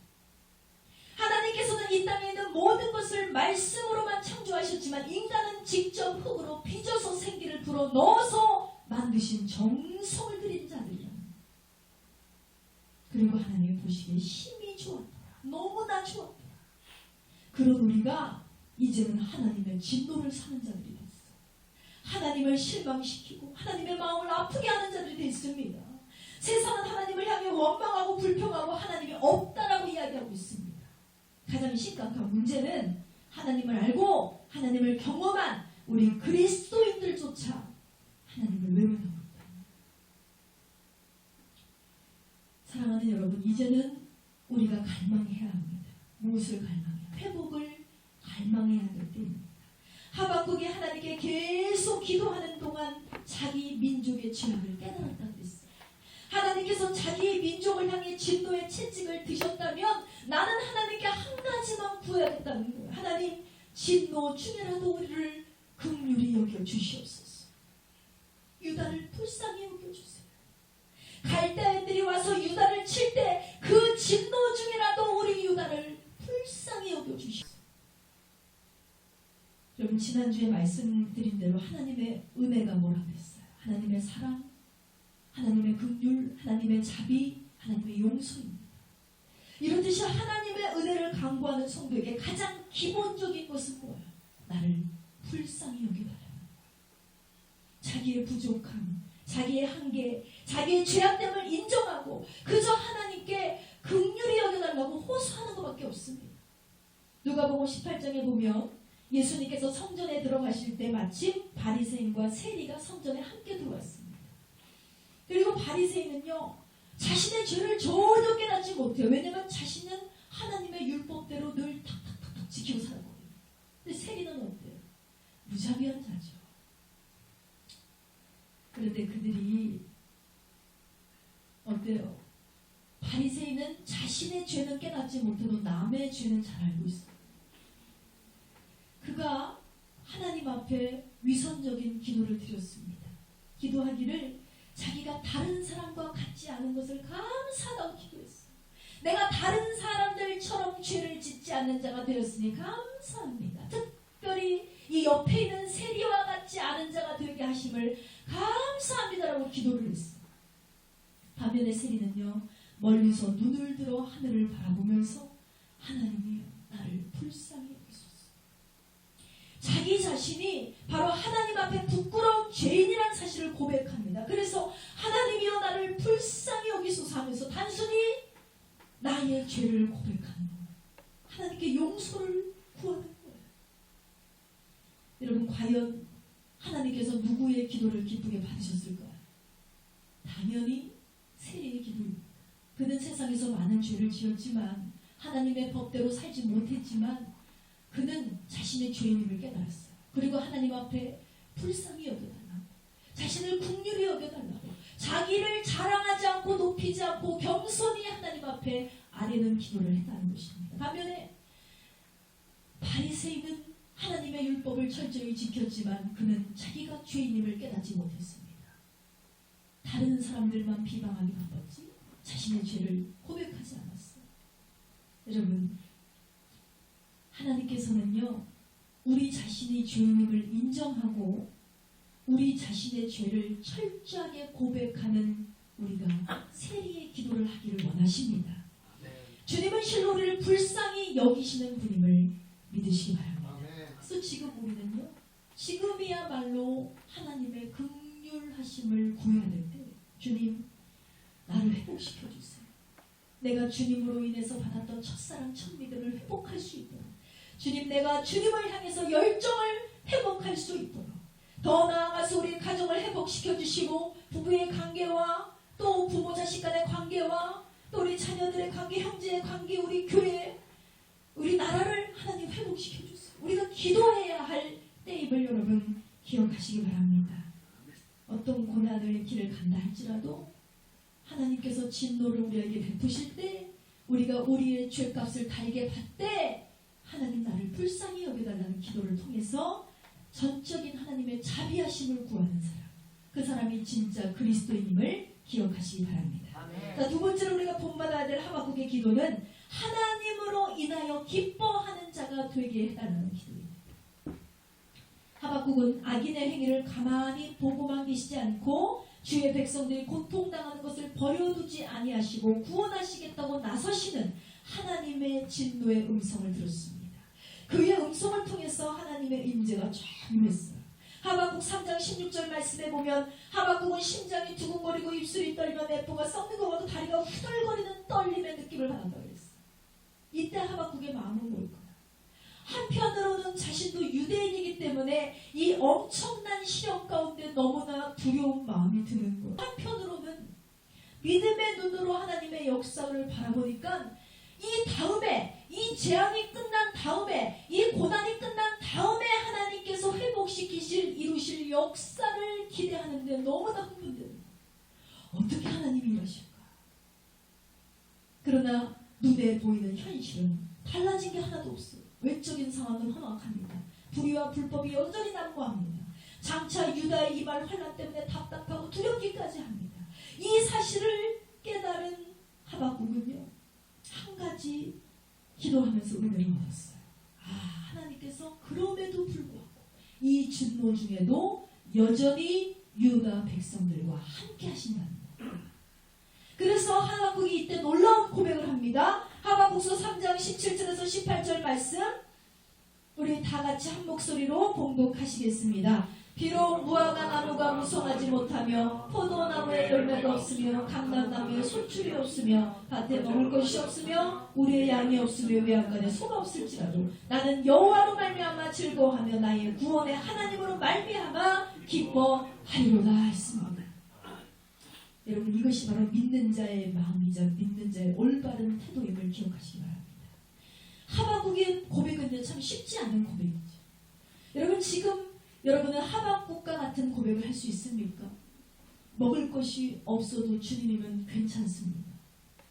[SPEAKER 1] 하나님께서는 이 땅에 있는 모든 것을 말씀으로만 창조하셨지만 인간은 직접 흙으로 빚어서 생기를 불어 넣어서 만드신 정성을 들인 자들이야. 그리고 하나님이 보시기에 심히 좋았더라. 너무나 좋았더라. 그런 우리가 이제는 하나님의 진노를 사는 자들이 됐어. 하나님을 실망시키고 하나님의 마음을 아프게 하는 자들이 됐습니다. 세상은 하나님을 향해 원망하고 불평하고 하나님이 없다라고 이야기하고 있습니다. 가장 심각한 문제는 하나님을 알고 하나님을 경험한 우리 그리스도인들조차 하나님을 외면하고 있다. 사랑하는 여러분, 이제는 우리가 갈망해야 합니다. 무엇을 갈망해요? 회복을 갈망해야 될 때입니다. 하박국이 하나님께 계속 기도하는 동안 자기 민족의 죄악을 깨달았다고 했어요. 하나님께서 자기 민족을 향해 진노의 채찍을 드셨다면 나는 하나님께 한 가지만 구해야겠다는 거예요. 하나님, 진노 중에라도 우리를 긍휼히 여겨주시옵소서. 유다를 불쌍히 여겨주세요. 갈대아인들이 와서 유다를 칠 때 그 진노 중에라도 우리 유다를 불쌍히 여겨주시옵소서. 여러분, 지난주에 말씀드린 대로 하나님의 은혜가 뭐라고 했어요? 하나님의 사랑, 하나님의 긍휼, 하나님의 자비, 하나님의 용서입니다. 이렇듯이 하나님의 은혜를 강구하는 성도에게 가장 기본적인 것은 뭐예요? 나를 불쌍히 여겨달라는 거예요. 자기의 부족함, 자기의 한계, 자기의 죄악됨을 인정하고 그저 하나님께 긍휼히 여겨달라고 호소하는 것밖에 없습니다. 누가복음 마가복음 18장에 보면 예수님께서 성전에 들어가실 때 마침 바리새인과 세리가 성전에 함께 들어왔습니다. 그리고 바리새인은요, 자신의 죄를 전혀 깨닫지 못해요. 왜냐하면 자신은 하나님의 율법대로 늘 탁탁탁탁 지키고 살았거든요. 근데 세리는 어때요? 무자비한 자죠. 그런데 그들이 어때요? 바리새인은 자신의 죄는 깨닫지 못해도 남의 죄는 잘 알고 있어요. 그가 하나님 앞에 위선적인 기도를 드렸습니다. 기도하기를 자기가 다른 사람과 같지 않은 것을 감사하다고 기도했어요. 내가 다른 사람들처럼 죄를 짓지 않는 자가 되었으니 감사합니다. 특별히 이 옆에 있는 세리와 같지 않은 자가 되게 하심을 감사합니다라고 기도를 했어요. 반면에 세리는요, 멀리서 눈을 들어 하늘을 바라보면서 하나님이여 나를 불쌍히 여기소서. 자기 자신이 바로 하나님 앞에 부끄러운 죄인이라는 사실을 고백합니다. 그래서 하나님이여 나를 불쌍히 여기소서 하면서 단순히 나의 죄를 고백하는 거예요. 하나님께 용서를 구하는 거예요. 여러분, 과연 하나님께서 누구의 기도를 기쁘게 받으셨을까요? 당연히 세리의 기도입니다. 그는 세상에서 많은 죄를 지었지만 하나님의 법대로 살지 못했지만 그는 자신의 죄인임을 깨달았어요. 그리고 하나님 앞에 불쌍히 여겨달라고, 자신을 긍휼히 여겨달라고, 자기를 자랑하지 않고 높이지 않고 겸손히 하나님 앞에 아뢰는 기도를 했다는 것입니다. 반면에 바리새인은 하나님의 율법을 철저히 지켰지만 그는 자기가 죄인임을 깨닫지 못했습니다. 다른 사람들만 비방하기 바빴지 자신의 죄를 고백하지 않았어요. 여러분, 하나님께서는요, 우리 자신이 죄인임을 인정하고 우리 자신의 죄를 철저하게 고백하는 우리가 세리의 기도를 하기를 원하십니다. 주님은 실로 우리를 불쌍히 여기시는 분임을 믿으시기 바랍니다. 그래서 지금 우리는요, 지금이야말로 하나님의 긍휼하심을 구해야 될 때, 주님 나를 회복시켜 주세요. 내가 주님으로 인해서 받았던 첫사랑 첫미들을 회복할 수 있도록, 주님 내가 주님을 향해서 열정을 회복할 수 있도록, 더 나아가서 우리 가정을 회복시켜 주시고 부부의 관계와 또 부모 자식 간의 관계와 또 우리 자녀들의 관계, 형제의 관계, 우리 교회, 우리 나라를 하나님 회복시켜 주세요. 우리가 기도해야 할 때임을 여러분 기억하시기 바랍니다. 어떤 고난의 길을 간다 할지라도 하나님께서 진노를 우리에게 베푸실 때, 우리가 우리의 죄값을 달게 받되 하나님 나를 불쌍히 여겨달라는 기도를 통해서 전적인 하나님의 자비하심을 구하는 사람, 그 사람이 진짜 그리스도인임을 기억하시기 바랍니다. 자, 두 번째로 우리가 본받아야 될 하박국의 기도는 하나님으로 인하여 기뻐하는 자가 되게 해달라는 기도입니다. 하박국은 악인의 행위를 가만히 보고만 계시지 않고 주의 백성들이 고통당하는 것을 버려두지 아니하시고 구원하시겠다고 나서시는 하나님의 진노의 음성을 들었습니다. 그의 음성을 통해서 하나님의 임재가 쫙 임했어요. 하박국 3장 16절 말씀에 보면 하박국은 심장이 두근거리고 입술이 떨리며 내포가 썩는 것 같고 다리가 후들거리는 떨림의 느낌을 받았다고 그랬어요. 이때 하박국의 마음은 뭘까요? 한편으로는 자신도 유대인이기 때문에 이 엄청난 시련 가운데 너무나 두려운 마음이 드는 거예요. 한편으로는 믿음의 눈으로 하나님의 역사를 바라보니까 이 다음에, 이 재앙이 끝난 다음에, 이 고난이 끝난 다음에 하나님께서 회복시키실, 이루실 역사를 기대하는데 너무나 흥분되는 거예요. 어떻게 하나님이 이러실까? 그러나 눈에 보이는 현실은 달라진 게 하나도 없어요. 외적인 상황은 험악합니다. 불의와 불법이 여전히 난무합니다. 장차 유다의 이말 환난 때문에 답답하고 두렵기까지 합니다. 이 사실을 깨달은 하박국은요, 한 가지 기도하면서 은혜를 얻었어요. 하나님께서 그럼에도 불구하고 이 진노 중에도 여전히 유다 백성들과 함께 하신다는 거예요. 그래서 하박국이 이때 놀라운 고백을 합니다. 하박국서 3장 17절에서 18절 말씀, 우리 다 같이 한 목소리로 봉독하시겠습니다. 비록 무화과 나무가 무성하지 못하며 포도나무에 열매가 없으며 감람나무에 소출이 없으며 밭에 먹을 것이 없으며 우리의 양이 없으며 외양간에 소가 없을지라도 나는 여호와로 말미암아 즐거워하며 나의 구원의 하나님으로 말미암아 기뻐하리로다 했습니다. 여러분, 이것이 바로 믿는 자의 마음이자 믿는 자의 올바른 태도임을 기억하시기 바랍니다. 하박국의 고백은요, 참 쉽지 않은 고백이죠. 여러분, 지금 여러분은 하박국과 같은 고백을 할 수 있습니까? 먹을 것이 없어도 주님이면 괜찮습니다.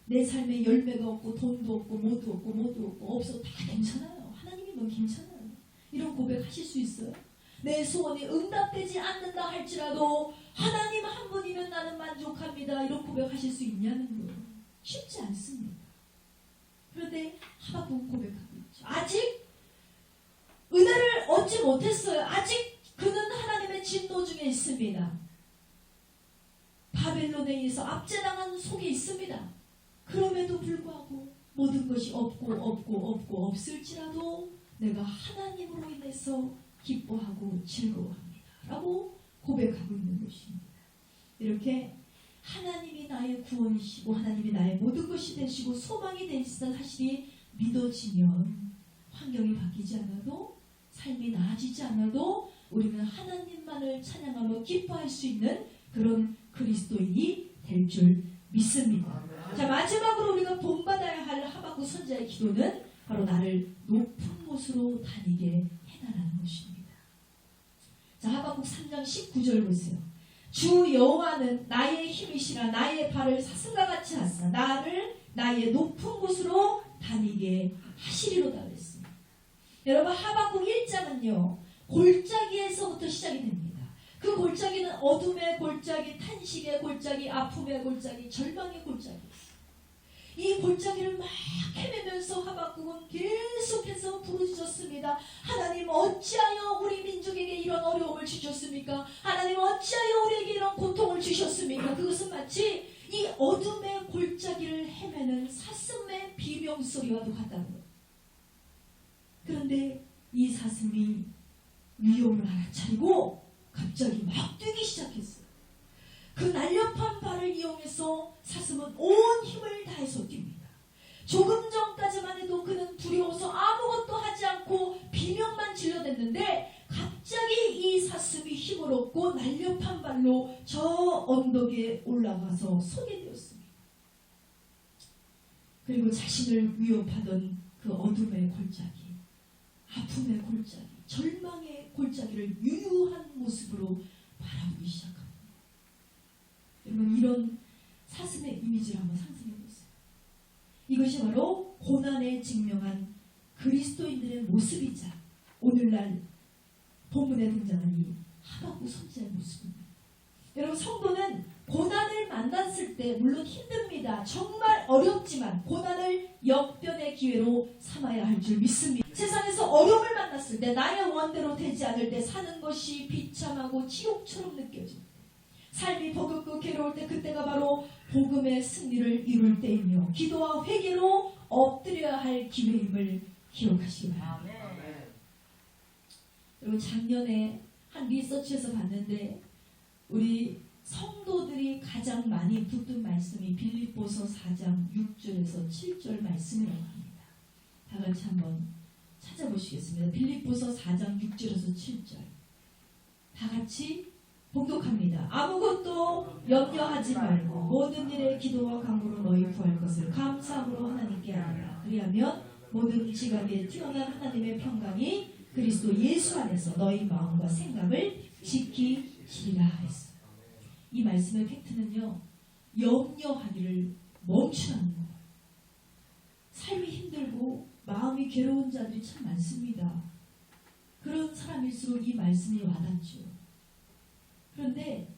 [SPEAKER 1] 내 삶에 열매가 없고 돈도 없고 모두 없고 없어도 다 괜찮아요. 하나님이면 괜찮아요. 이런 고백하실 수 있어요? 내 소원이 응답되지 않는다 할지라도 하나님 한 분이면 나는 만족합니다. 이런 고백하실 수 있냐는 거예요. 쉽지 않습니다. 그런데 하박국은 고백하고 있죠. 아직 은혜를 얻지 못했어요. 아직 그는 하나님의 진노 중에 있습니다. 바벨론에 의해서 압제당한 속에 있습니다. 그럼에도 불구하고 모든 것이 없고 없을지라도 내가 하나님으로 인해서 기뻐하고 즐거워합니다. 라고 고백하고 있는 것입니다. 이렇게 하나님이 나의 구원이시고 하나님이 나의 모든 것이 되시고 소망이 되시다는 사실이 믿어지면 환경이 바뀌지 않아도 삶이 나아지지 않아도 우리는 하나님만을 찬양하며 기뻐할 수 있는 그런 그리스도인이 될 줄 믿습니다. 자, 마지막으로 우리가 본받아야 할 하박국 선지자의 기도는 바로 나를 높은 곳으로 다니게 해달라는 것입니다. 자, 하박국 3장 19절 보세요. 주 여호와는 나의 힘이시라 나의 발을 사슴과 같이 하사 나를 나의 높은 곳으로 다니게 하시리로다 그랬습니다. 여러분, 하박국 1장은요 골짜기에서부터 시작이 됩니다. 그 골짜기는 어둠의 골짜기, 탄식의 골짜기, 아픔의 골짜기, 절망의 골짜기였어요. 이 골짜기를 막 헤매면서 하박국은 계속해서 부르짖었습니다. 하나님, 어찌하여 우리 민족에게 이런 어려움을 주셨습니까? 하나님, 어찌하여 우리에게 이런 고통을 주셨습니까? 그것은 마치 이 어둠의 골짜기를 헤매는 사슴의 비명소리와도 같다는 거예요. 그런데 이 사슴이 위험을 알아차리고 갑자기 막 뛰기 시작했어요. 그 날렵한 발을 이용해서 사슴은 온 힘을 다해서 뜁니다. 조금 전까지만 해도 그는 두려워서 아무것도 하지 않고 비명만 질러댔는데 갑자기 이 사슴이 힘을 얻고 날렵한 발로 저 언덕에 올라가서 서게 되었습니다. 그리고 자신을 위협하던 그 어둠의 골짜기, 아픔의 골짜기, 절망의 골짜기를 유유한 모습으로 바라보기 시작합니다. 여러분, 이런 사슴의 이미지를 한번 상상해 보세요. 이것이 바로 고난에 직면한 그리스도인들의 모습이자 오늘날 본문에 등장한 이 하박국 선지자의 모습입니다. 여러분, 성도는 고난을 만났을 때 물론 힘듭니다. 정말 어렵지만 고난을 역변의 기회로 삼아야 할 줄 믿습니다. 세상에서 어려움을 만났을 때 나의 원대로 되지 않을 때 사는 것이 비참하고 지옥처럼 느껴집니다. 삶이 버겁고 괴로울 때 그때가 바로 복음의 승리를 이룰 때이며 기도와 회개로 엎드려야 할 기회임을 기억하시기 바랍니다. 여러분, 작년에 한 리서치에서 봤는데 우리 성도들이 가장 많이 붙든 말씀이 빌립보서 4장 6절에서 7절 말씀이라고 합니다. 다 같이 한번 찾아보시겠습니다. 빌립보서 4장 6절에서 7절 다 같이 복독합니다. 아무것도 염려하지 말고 모든 일에 기도와 간구로 너희 구할 것을 감사함으로 하나님께 아뢰라. 그리하면 모든 지각에 뛰어난 하나님의 평강이 그리스도 예수 안에서 너희 마음과 생각을 지키시리라 했어요. 이 말씀의 팩트는요, 염려하기를 멈추라는 거예요. 삶이 힘들고 마음이 괴로운 자들이 참 많습니다. 그런 사람일수록 이 말씀이 와닿죠. 그런데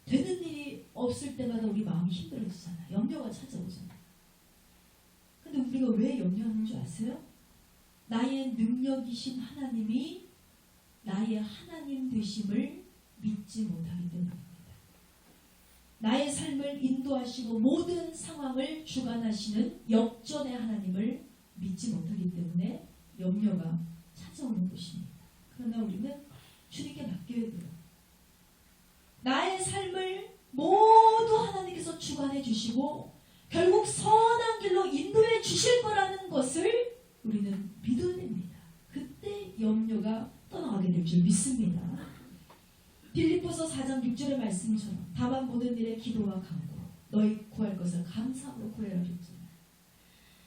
[SPEAKER 1] 되는 일이 없을 때마다 우리 마음이 힘들어지잖아요. 염려가 찾아오잖아요. 근데 우리가 왜 염려하는 줄 아세요? 나의 능력이신 하나님이 나의 하나님 되심을 믿지 못하기 때문입니다. 나의 삶을 인도하시고 모든 상황을 주관하시는 역전의 하나님을 믿지 못하기 때문에 염려가 찾아오는 것입니다. 그러나 우리는 주님께 맡겨야 돼요. 나의 삶을 모두 하나님께서 주관해 주시고 결국 선한 길로 인도해 주실 거라는 것을 우리는 믿어야 됩니다. 그때 염려가 떠나가게 될 줄 믿습니다. 빌립보서 4장 6절의 말씀처럼 다만 모든 일에 기도와 간구 너희 구할 것을 감사함으로 구해라 그랬잖아요.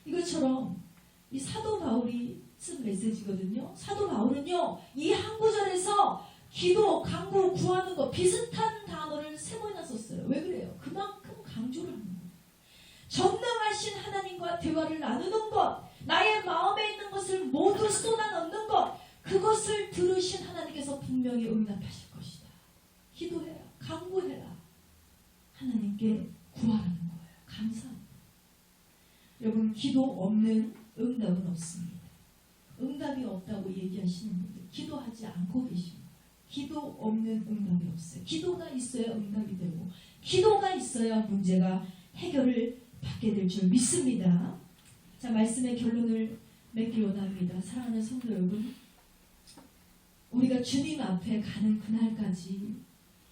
[SPEAKER 1] 이것처럼 이 사도 바울이 쓴 메시지거든요. 사도 바울은요 이 한 구절에서 기도, 간구, 구하는 것 비슷한 단어를 3번이나 썼어요. 왜 그래요? 그만큼 강조를 하는 거예요. 전능하신 하나님과 대화를 나누는 것, 나의 마음에 있는 것을 모두 쏟아넣는 것, 그것을 들으신 하나님께서 분명히 응답하실 것이다. 기도해라, 간구해라, 하나님께 구하라는 거예요. 감사합니다. 여러분, 기도 없는 응답은 없습니다. 응답이 없다고 얘기하시는 분들 기도하지 않고 계십니다. 기도 없는 응답이 없어요. 기도가 있어야 응답이 되고 기도가 있어야 문제가 해결을 받게 될 줄 믿습니다. 자, 말씀의 결론을 맺기 원합니다. 사랑하는 성도 여러분, 우리가 주님 앞에 가는 그날까지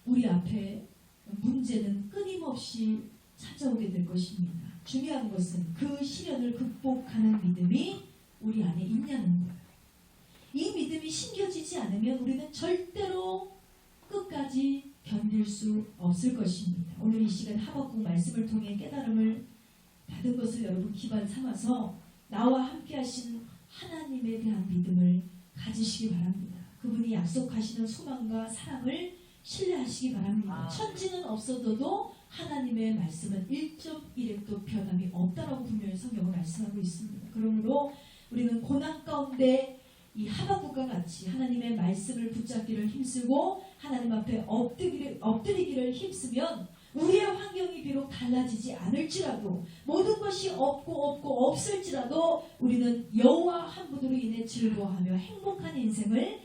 [SPEAKER 1] 우리 앞에 문제는 끊임없이 찾아오게 될 것입니다. 중요한 것은 그 시련을 극복하는 믿음이 우리 안에 있냐는 거예요. 이 믿음이 심겨지지 않으면 우리는 절대로 끝까지 견딜 수 없을 것입니다. 오늘 이 시간 하박국 말씀을 통해 깨달음을 받은 것을 여러분 기반 삼아서 나와 함께 하신 하나님에 대한 믿음을 가지시기 바랍니다. 그분이 약속하시는 소망과 사랑을 신뢰하시기 바랍니다. 천지는 없어도 하나님의 말씀은 1.1획도 변함이 없다라고 분명히 성경은 말씀하고 있습니다. 그러므로 우리는 고난 가운데 이 하박국과 같이 하나님의 말씀을 붙잡기를 힘쓰고 하나님 앞에 엎드리기를 힘쓰면 우리의 환경이 비록 달라지지 않을지라도 모든 것이 없고 없을지라도 우리는 여호와 한 분으로 인해 즐거워하며 행복한 인생을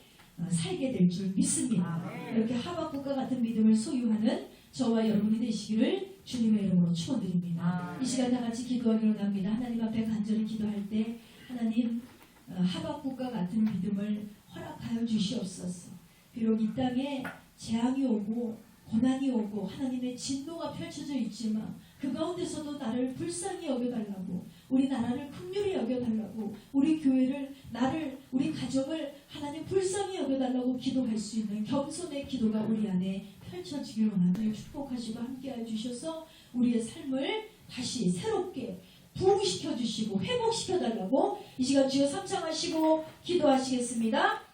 [SPEAKER 1] 살게 될 줄 믿습니다. 이렇게 하박국과 같은 믿음을 소유하는 저와 여러분이 되시기를 주님의 이름으로 축원드립니다. 이 시간 다 같이 기도하기로 합니다. 하나님 앞에 간절히 기도할 때 하나님 하박국과 같은 믿음을 허락하여 주시옵소서. 비록 이 땅에 재앙이 오고 고난이 오고 하나님의 진노가 펼쳐져 있지만 그 가운데서도 나를 불쌍히 여겨달라고, 우리 나라를 긍휼히 여겨달라고, 우리 교회를, 나를, 우리 가정을 하나님 불쌍히 여겨달라고 기도할 수 있는 겸손의 기도가 우리 안에 펼쳐지길 원하며 축복하시고 함께해 주셔서 우리의 삶을 다시 새롭게 부흥시켜 주시고 회복시켜 달라고 이 시간 주여 삼창하시고 기도하시겠습니다.